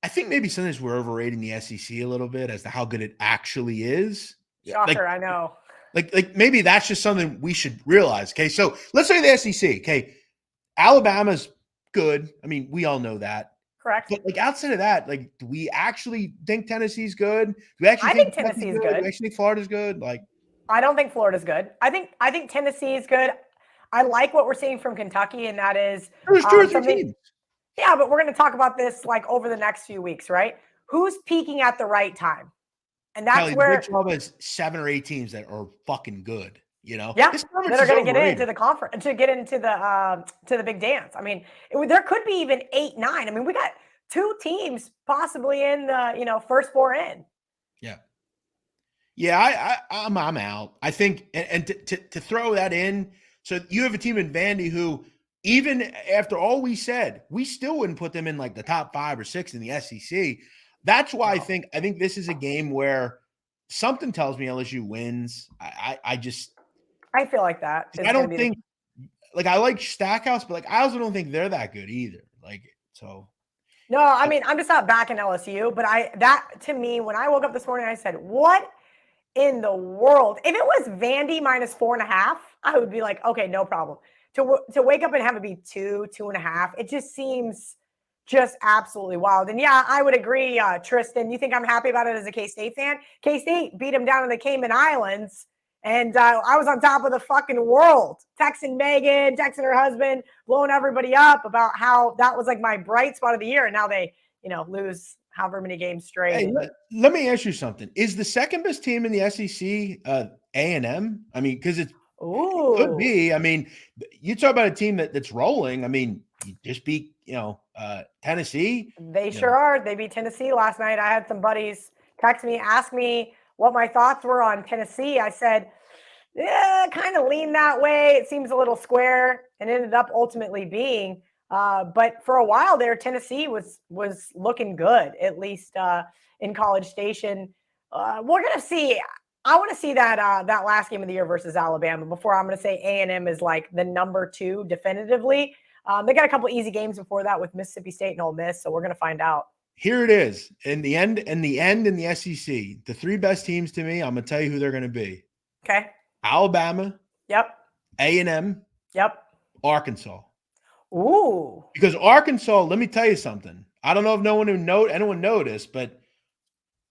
think maybe sometimes we're overrating the SEC a little bit as to how good it actually is. Shocker, I know. Like maybe that's just something we should realize. Okay, so let's say the SEC. Okay, Alabama's good. I mean, we all know that. Correct. But like outside of that, like, do we actually think Tennessee's good? Do we actually think Tennessee's good? Do we actually think Florida's good? Like, I don't think Florida's good. I think Tennessee is good. I like what we're seeing from Kentucky, and that is there's two or three teams. Yeah, but we're going to talk about this like over the next few weeks, right? Who's peaking at the right time? And that's Kelly, where has 7 or 8 teams that are fucking good. You know, that are going to get into the conference, to get into the big dance. I mean, there could be even 8, 9. I mean, we got 2 teams possibly in the first 4 in. Yeah, I'm out. I think, and to throw that in, so you have a team in Vandy who, even after all we said, we still wouldn't put them in like the top 5 or 6 in the SEC. That's why I think this is a game where something tells me LSU wins. I feel like that. I don't think like I like Stackhouse, but like I also don't think they're that good either. Like so. No, I mean I'm just not backing LSU, but that to me when I woke up this morning, I said, "What in the world?" If it was Vandy minus 4.5, I would be like, "Okay, no problem." To wake up and have it be 2.5, it just seems just absolutely wild. And yeah, I would agree, Tristan. You think I'm happy about it as a K-State fan? K-State beat them down in the Cayman Islands. And I was on top of the fucking world, texting Megan, texting her husband, blowing everybody up about how that was like my bright spot of the year. And now they, lose however many games straight. Hey, let me ask you something. Is the second best team in the SEC A&M? I mean, because it could be. I mean, you talk about a team that's rolling. I mean, you just beat, Tennessee. They sure are. They beat Tennessee last night. I had some buddies text me, ask me what my thoughts were on Tennessee. I said, yeah, kind of lean that way. It seems a little square, and ended up ultimately being. But for a while there, Tennessee was looking good, at least in College Station. We're gonna see. I want to see that last game of the year versus Alabama before I'm going to say A&M is like the number 2 definitively. They got a couple easy games before that with Mississippi State and Ole Miss, so we're going to find out. Here it is. In the end in the SEC, the 3 best teams to me, I'm going to tell you who they're going to be. Okay. Alabama. Yep. A&M. Yep. Arkansas. Ooh. Because Arkansas, let me tell you something. I don't know if anyone noticed, but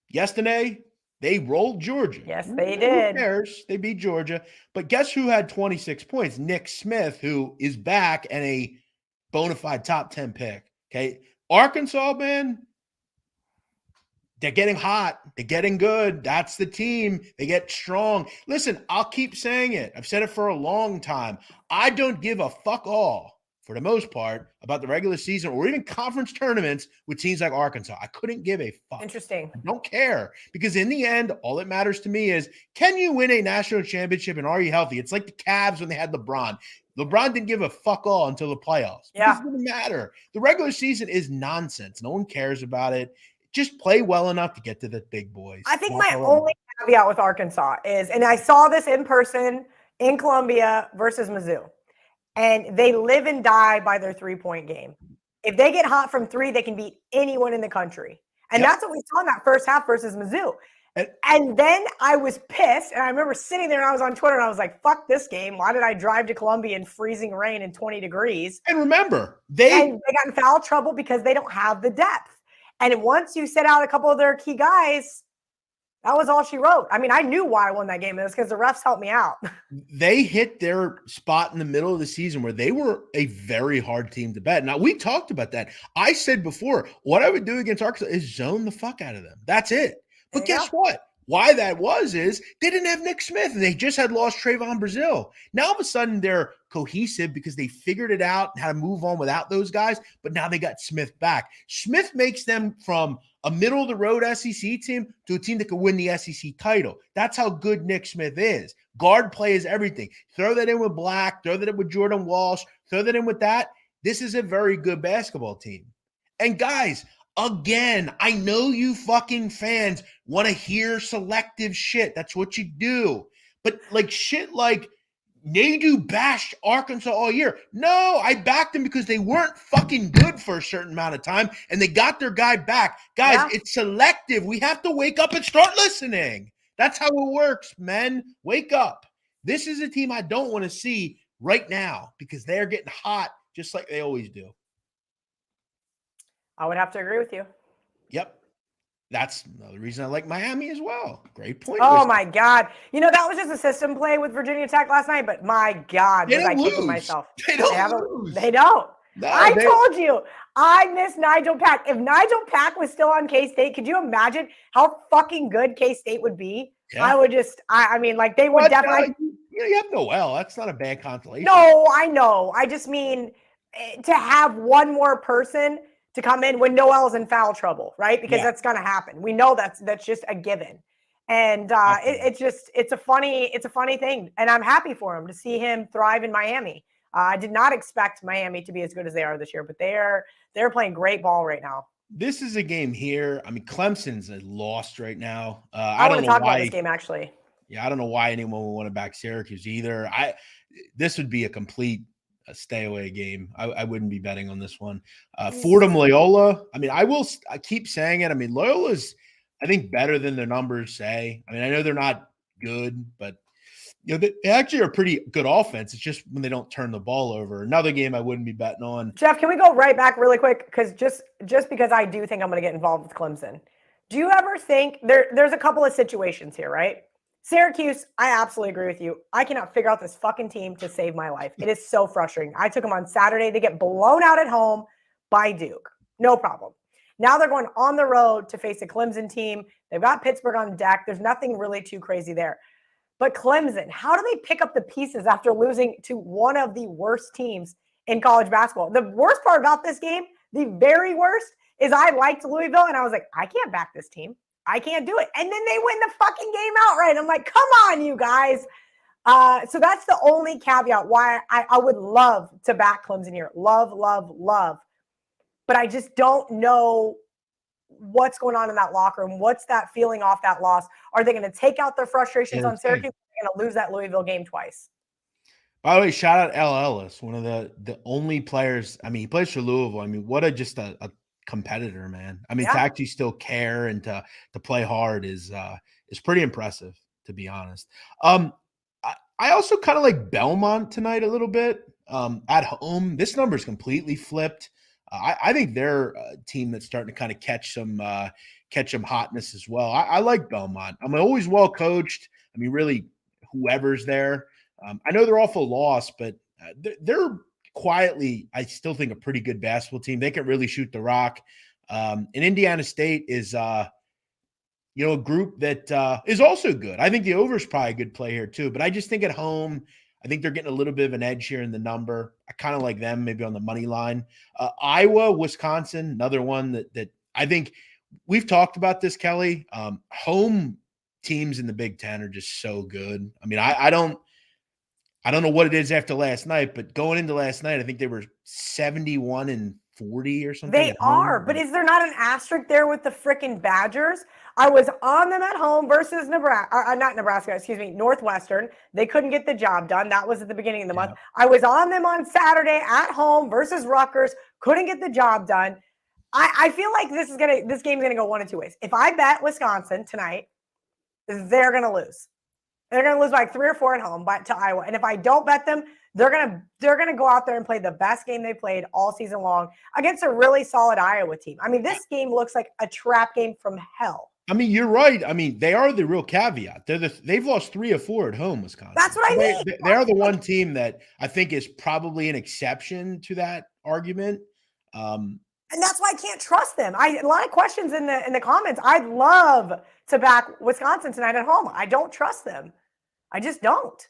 yesterday they rolled Georgia. Yes, they did. Who cares? They beat Georgia. But guess who had 26 points? Nick Smith, who is back and a bona fide top 10 pick. Okay. Arkansas, man, they're getting hot. They're getting good. That's the team. They get strong. Listen, I'll keep saying it. I've said it for a long time. I don't give a fuck all, for the most part, about the regular season or even conference tournaments with teams like Arkansas. I couldn't give a fuck. Interesting. I don't care, because in the end, all that matters to me is, can you win a national championship and are you healthy? It's like the Cavs when they had LeBron. LeBron didn't give a fuck all until the playoffs. Yeah. It doesn't matter. The regular season is nonsense. No one cares about it. Just play well enough to get to the big boys. I think my only caveat with Arkansas is, and I saw this in person in Columbia versus Mizzou, and they live and die by their 3-point game. If they get hot from 3, they can beat anyone in the country. And that's what we saw in that first half versus Mizzou. And then I was pissed, and I remember sitting there and I was on Twitter and I was like, fuck this game. Why did I drive to Columbia in freezing rain and 20 degrees? And remember, they got in foul trouble because they don't have the depth. And once you set out a couple of their key guys, that was all she wrote. I mean, I knew why I won that game. It was because the refs helped me out. They hit their spot in the middle of the season where they were a very hard team to bet. Now, we talked about that. I said before, what I would do against Arkansas is zone the fuck out of them. That's it. But guess what? Why that is they didn't have Nick Smith, and they just had lost Trayvon Brazile. Now, all of a sudden, they're cohesive because they figured it out how to move on without those guys, but now they got Smith back. Smith makes them from a middle-of-the-road SEC team to a team that could win the SEC title. That's how good Nick Smith is. Guard play is everything. Throw that in with Black, throw that in with Jordan Walsh, throw that in with that. This is a very good basketball team. And guys, again, I know you fucking fans want to hear selective shit. That's what you do. But like shit like Nadu bashed Arkansas all year. No, I backed them because they weren't fucking good for a certain amount of time, and they got their guy back. Guys, It's selective. We have to wake up and start listening. That's how it works, men. Wake up. This is a team I don't want to see right now because they're getting hot just like they always do. I would have to agree with you. Yep. That's another reason I like Miami as well. Great point. Oh, my God. That was just a system play with Virginia Tech last night, but my God, was I kicking myself. They don't lose. They don't. No, I told you, I miss Nigel Pack. If Nigel Pack was still on K-State, could you imagine how fucking good K-State would be? Yeah. I would just, I mean, like they would definitely. You have Noel. That's not a bad consolation. No, I know. I just mean to have one more person to come in when Noel's in foul trouble, right? Because that's going to happen. We know that's just a given. And it's a funny thing. And I'm happy for him to see him thrive in Miami. I did not expect Miami to be as good as they are this year, but they're playing great ball right now. This is a game here. I mean, Clemson's lost right now. I want to talk about this game, actually. Yeah, I don't know why anyone would want to back Syracuse either. This would be a complete a stay away game. I wouldn't be betting on this one. Fordham Loyola. I mean, I keep saying it. I mean, Loyola's, I think, better than their numbers say. I mean, I know they're not good, but they actually are a pretty good offense. It's just when they don't turn the ball over. Another game I wouldn't be betting on. Jeff, can we go right back really quick? Because just because I do think I'm going to get involved with Clemson. Do you ever think there's a couple of situations here, right? Syracuse, I absolutely agree with you. I cannot figure out this fucking team to save my life. It is so frustrating. I took them on Saturday to get blown out at home by Duke. No problem. Now they're going on the road to face a Clemson team. They've got Pittsburgh on deck. There's nothing really too crazy there. But Clemson, how do they pick up the pieces after losing to one of the worst teams in college basketball? The worst part about this game, the very worst, is I liked Louisville, and I was like, I can't back this team. I can't do it. And then they win the fucking game outright. I'm like, come on, you guys. So that's the only caveat why I would love to back Clemson here. Love, love, love. But I just don't know what's going on in that locker room. What's that feeling off that loss? Are they going to take out their frustrations on Syracuse? They're going to lose that Louisville game twice. By the way, shout out L. Ellis, one of the only players. I mean, he plays for Louisville. I mean, what a competitor, man. I mean, to actually still care and to play hard is pretty impressive, to be honest. I also kind of like Belmont tonight a little bit at home. This number is completely flipped. I think they're a team that's starting to kind of catch some hotness as well. I like Belmont. I'm always well coached. I mean, really, whoever's there. I know they're off a loss, but they're quietly, I still think, a pretty good basketball team. They can really shoot the rock. And Indiana State is, a group that is also good. I think the over is probably a good play here too. But I just think at home, I think they're getting a little bit of an edge here in the number. I kind of like them maybe on the money line. Iowa, Wisconsin, another one that I think we've talked about this, Kelly. Home teams in the Big Ten are just so good. I mean, I don't know what it is after last night, but going into last night, I think they were 71-40 or something. They are, but is there not an asterisk there with the freaking Badgers? I was on them at home versus Northwestern. They couldn't get the job done. That was at the beginning of the month. I was on them on Saturday at home versus Rutgers. Couldn't get the job done. I feel like this game's gonna go one of two ways. If I bet Wisconsin tonight, they're gonna lose. They're gonna lose by 3 or 4 at home to Iowa. And if I don't bet them, they're gonna go out there and play the best game they played all season long against a really solid Iowa team. I mean, this game looks like a trap game from hell. I mean, you're right. I mean, they are the real caveat. They've lost 3 or 4 at home, Wisconsin. That's what I mean. They are the one team that I think is probably an exception to that argument. And that's why I can't trust them. A lot of questions in the comments. I'd love to back Wisconsin tonight at home. I don't trust them. I just don't.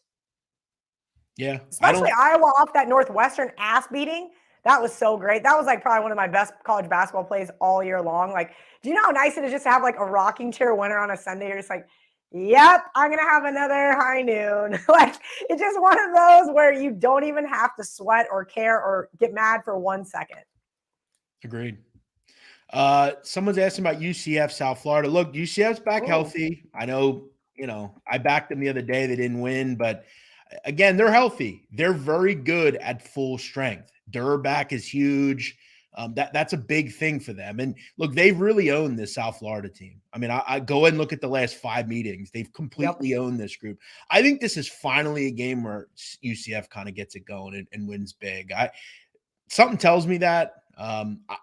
Yeah. Especially Iowa off that Northwestern ass beating. That was so great. That was like probably one of my best college basketball plays all year long. Like, do you know how nice it is just to have like a rocking chair winner on a Sunday? You're just like, yep, I'm going to have another high noon. Like, it's just one of those where you don't even have to sweat or care or get mad for 1 second. Agreed. Someone's asking about UCF, South Florida. Look, UCF's back healthy. I know, I backed them the other day. They didn't win, but again, they're healthy. They're very good at full strength. Their back is huge. That's a big thing for them. And look, they've really owned this South Florida team. I mean, I go and look at the last 5 meetings. They've completely owned this group. I think this is finally a game where UCF kind of gets it going and wins big. Something tells me that.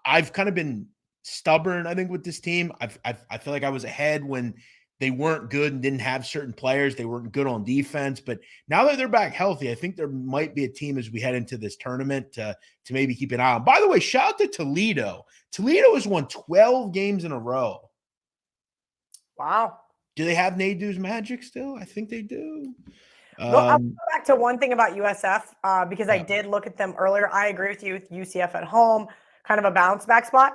I've kind of been stubborn, I think, with this team. I feel like I was ahead when they weren't good and didn't have certain players. They weren't good on defense. But now that they're back healthy, I think there might be a team as we head into this tournament to maybe keep an eye on. By the way, shout out to Toledo. Toledo has won 12 games in a row. Wow. Do they have Nadu's magic still? I think they do. Well, I'll go back to one thing about USF because I did look at them earlier. I agree with you with UCF at home, kind of a bounce back spot.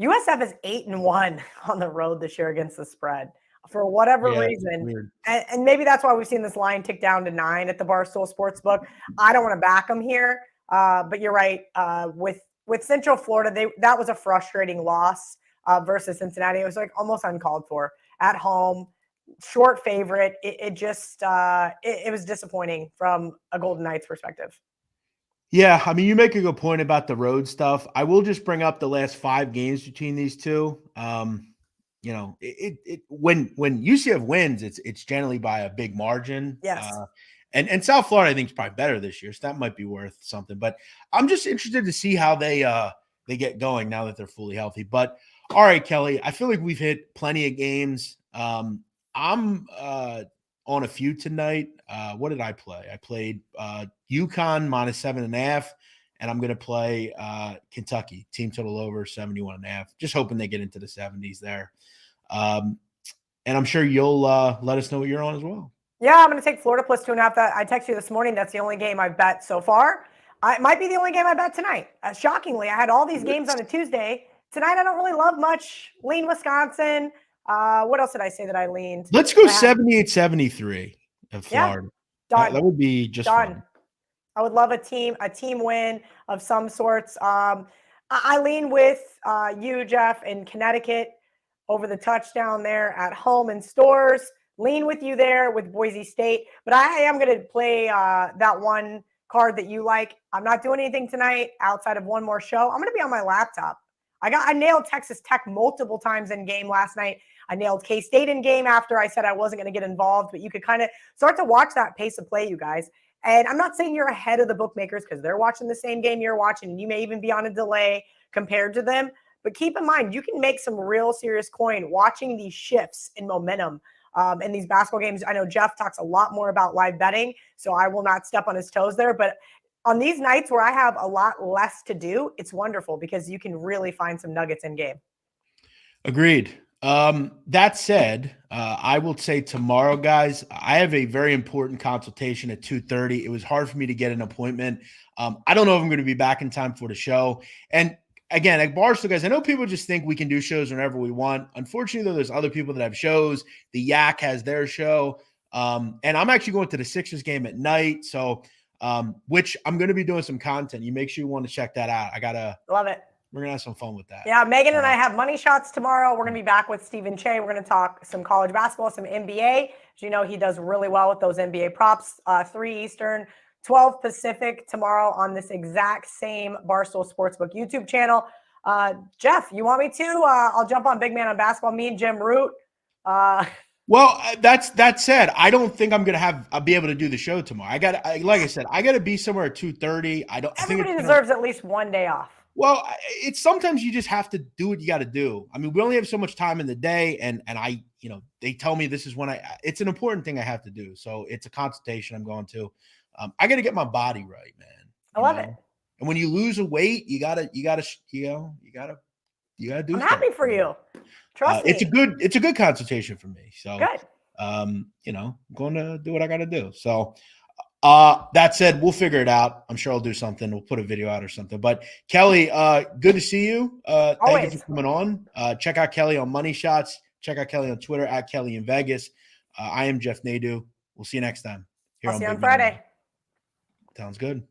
USF is 8-1 on the road this year against the spread for whatever reason. And maybe that's why we've seen this line tick down to 9 at the Barstool Sportsbook. I don't want to back them here, but you're right. With Central Florida, that was a frustrating loss versus Cincinnati. It was like almost uncalled for at home. Short favorite. It was disappointing from a Golden Knights perspective. Yeah, I mean, you make a good point about the road stuff. I will just bring up the last 5 games between these two. When UCF wins, it's generally by a big margin. Yes. And South Florida, I think, is probably better this year, so that might be worth something. But I'm just interested to see how they get going now that they're fully healthy. But all right, Kelly, I feel like we've hit plenty of games. I'm on a few tonight. What did I play? I played UConn -7.5, and I'm going to play Kentucky team total over 71.5. Just hoping they get into the 70s there. And I'm sure you'll let us know what you're on as well. Yeah, I'm going to take Florida plus 2.5. That I texted you this morning. That's the only game I've bet so far. It might be the only game I bet tonight. Shockingly, I had all these games on a Tuesday. Tonight, I don't really love much. Lean Wisconsin. What else did I say that I leaned? Let's go 78-73 of Florida. Yeah, that would be just done. fun. I would love a team win of some sorts. I lean with you, Jeff, in Connecticut over the touchdown there at home in Stores. Lean with you there with Boise State. But I am going to play that one card that you like. I'm not doing anything tonight outside of one more show. I'm going to be on my laptop. I nailed Texas Tech multiple times in game last night. I nailed K-State in game after I said I wasn't going to get involved, but you could kind of start to watch that pace of play, you guys. And I'm not saying you're ahead of the bookmakers because they're watching the same game you're watching, and you may even be on a delay compared to them. But keep in mind, you can make some real serious coin watching these shifts in momentum in these basketball games. I know Jeff talks a lot more about live betting, so I will not step on his toes there. But on these nights where I have a lot less to do, it's wonderful because you can really find some nuggets in game. Agreed. That said, I will say tomorrow, guys, I have a very important consultation at 2:30. It was hard for me to get an appointment. I don't know if I'm going to be back in time for the show. And again, at Barstool, guys, I know people just think we can do shows whenever we want. Unfortunately, though, there's other people that have shows. The Yak has their show. And I'm actually going to the Sixers game at night. So, which I'm going to be doing some content. You make sure you want to check that out. Love it. We're going to have some fun with that. Yeah, Megan and I have money shots tomorrow. We're going to be back with Stephen Che. We're going to talk some college basketball, some NBA. As you know, he does really well with those NBA props. 3 Eastern, 12 Pacific tomorrow on this exact same Barstool Sportsbook YouTube channel. Jeff, you want me to? I'll jump on Big Man on Basketball. Me and Jim Root. Well, that said, I don't think I'm gonna I'll be able to do the show tomorrow. Like I said, I gotta be somewhere at 2:30. Everybody deserves at least one day off. Well, it's sometimes you just have to do what you got to do. I mean, we only have so much time in the day, and I, they tell me this is when it's an important thing I have to do. So it's a consultation I'm going to. I got to get my body right, man. I love it. And when you lose a weight, you gotta do. I'm happy for you. Trust me. It's a good consultation for me. So good. I'm going to do what I got to do. So. That said, we'll figure it out. I'm sure I'll do something. We'll put a video out or something. But Kelly, good to see you. Thank you for coming on. Check out Kelly on Money Shots. Check out Kelly on Twitter at Kelly in Vegas. I am Jeff Nadu. We'll see you next time. I'll see you on Friday. Sounds good.